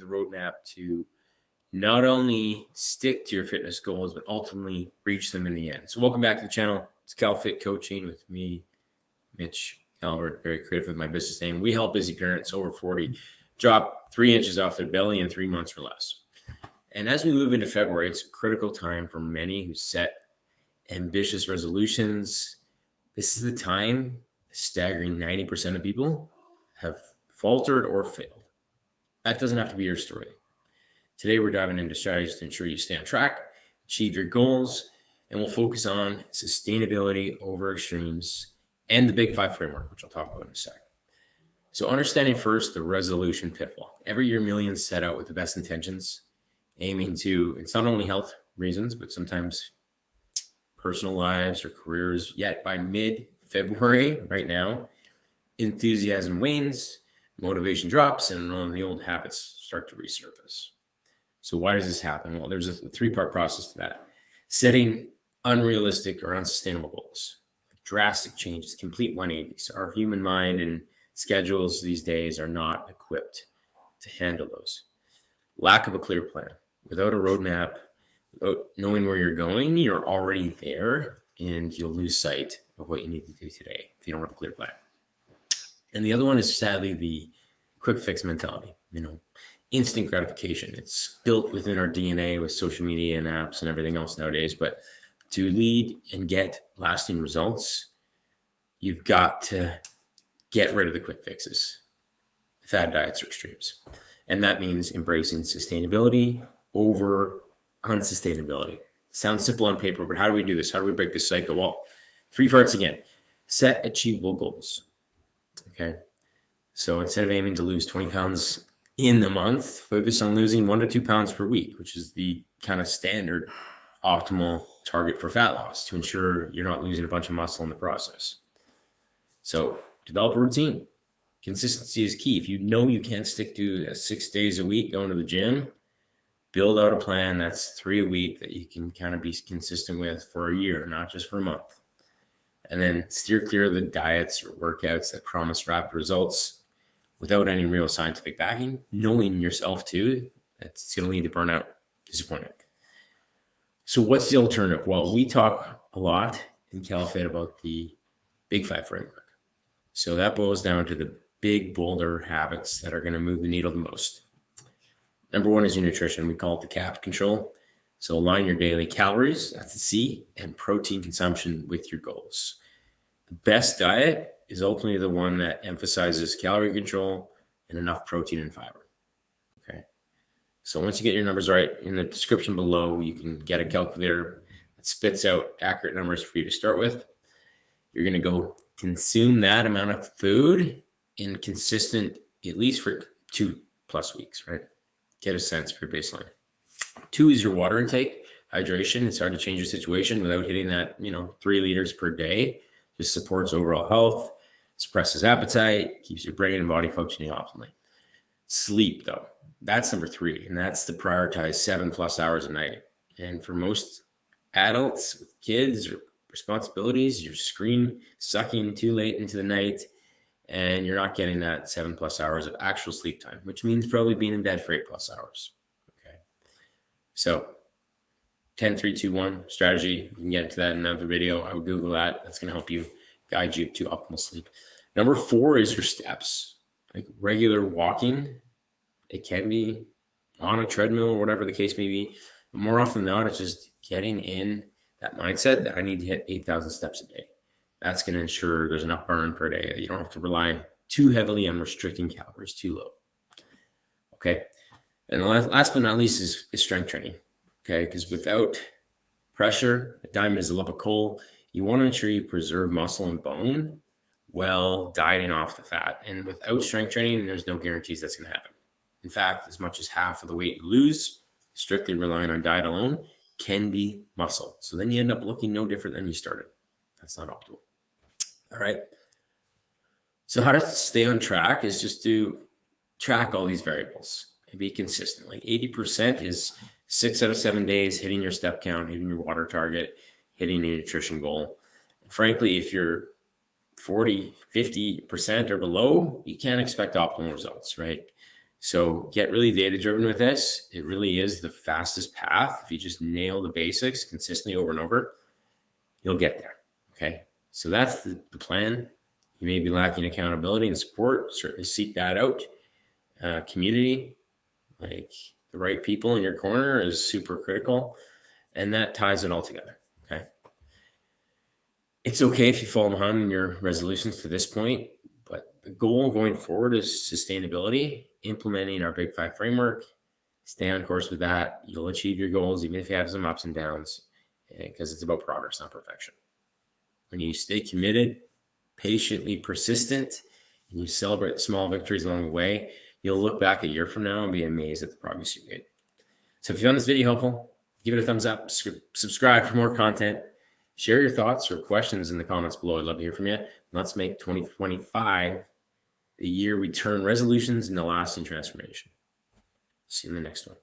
roadmap to not only stick to your fitness goals, but ultimately reach them in the end. So welcome back to the channel. It's Calvert Coaching with me, Mitch Calvert, very creative with my business name. We help busy parents over 40 drop 3 inches off their belly in 3 months or less. And as we move into February, it's a critical time for many who set ambitious resolutions. This is the time a staggering 90% of people have faltered or failed. That doesn't have to be your story. Today, we're diving into strategies to ensure you stay on track, achieve your goals, and we'll focus on sustainability over extremes and the Big Five framework, which I'll talk about in a sec. So understanding first the resolution pitfall. Every year, millions set out with the best intentions, aiming to, it's not only health reasons, but sometimes personal lives or careers. Yet by mid-February, right now, enthusiasm wanes, motivation drops, and the old habits start to resurface. So why does this happen? Well, there's a three-part process to that. Setting unrealistic or unsustainable goals, drastic changes, complete 180s. Our human mind and schedules these days are not equipped to handle those. Lack of a clear plan. Without a roadmap, without knowing where you're going, you're already there and you'll lose sight of what you need to do today if you don't have a clear plan. And the other one is sadly the quick fix mentality, instant gratification. It's built within our DNA with social media and apps and everything else nowadays. But to lead and get lasting results, you've got to get rid of the quick fixes, fad diets or extremes. And that means embracing sustainability over unsustainability. Sounds simple on paper, but how do we do this? How do we break this cycle? Well, 3 parts again. Set achievable goals. Okay. So instead of aiming to lose 20 pounds in the month, focus on losing 1 to 2 pounds per week, which is the kind of standard optimal target for fat loss to ensure you're not losing a bunch of muscle in the process. So develop a routine. Consistency is key. If you know you can't stick to 6 days a week going to the gym, build out a plan that's 3 a week that you can kind of be consistent with for a year, not just for a month. And then steer clear of the diets or workouts that promise rapid results without any real scientific backing. Knowing yourself too, that's going to lead to burnout, disappointment. So what's the alternative? Well, we talk a lot in Calvert about the Big Five framework. So that boils down to the big, bolder habits that are going to move the needle the most. Number 1 is your nutrition. We call it the CAP control. So align your daily calories, that's the C, and protein consumption with your goals. The best diet is ultimately the one that emphasizes calorie control and enough protein and fiber. Okay. So once you get your numbers right, in the description below, you can get a calculator that spits out accurate numbers for you to start with. You're going to go consume that amount of food in consistent, at least for 2+ weeks, right? Get a sense for your baseline. 2 is your water intake, hydration. It's hard to change your situation without hitting that, 3 liters per day. Just supports overall health, suppresses appetite, keeps your brain and body functioning optimally. Sleep, though, that's number 3, and that's to prioritize 7+ hours a night. And for most adults with kids or responsibilities, you're screen sucking too late into the night, and you're not getting that 7+ hours of actual sleep time, which means probably being in bed for 8+ hours. Okay. So 10, 3, 2, 1 strategy. You can get into that in another video. I would Google that. That's going to help you guide you to optimal sleep. Number 4 is your steps, like regular walking. It can be on a treadmill or whatever the case may be. But more often than not, it's just getting in that mindset that I need to hit 8,000 steps a day. That's going to ensure there's enough burn per day that you don't have to rely too heavily on restricting calories too low. Okay. And last but not least is strength training. Okay. Because without pressure, a diamond is a lump of coal. You want to ensure you preserve muscle and bone while dieting off the fat. And without strength training, there's no guarantees that's going to happen. In fact, as much as half of the weight you lose, strictly relying on diet alone, can be muscle. So then you end up looking no different than you started. That's not optimal. All right. So how to stay on track is just to track all these variables and be consistent. Like 80% is 6 out of 7 days hitting your step count, hitting your water target, hitting your nutrition goal. And frankly, if you're 40, 50% or below, you can't expect optimal results, right? So get really data-driven with this. It really is the fastest path. If you just nail the basics consistently over and over, you'll get there, okay? So that's the plan. You may be lacking accountability and support. Certainly seek that out. Community, like the right people in your corner, is super critical, and that ties it all together, okay? It's okay if you fall behind in your resolutions to this point, but the goal going forward is sustainability, implementing our Big Five framework. Stay on course with that. You'll achieve your goals, even if you have some ups and downs, because it's about progress, not perfection. When you stay committed, patiently persistent, and you celebrate small victories along the way, you'll look back a year from now and be amazed at the progress you made. So if you found this video helpful, give it a thumbs up, subscribe for more content, share your thoughts or questions in the comments below. I'd love to hear from you. Let's make 2025 the year we turn resolutions into lasting transformation. See you in the next one.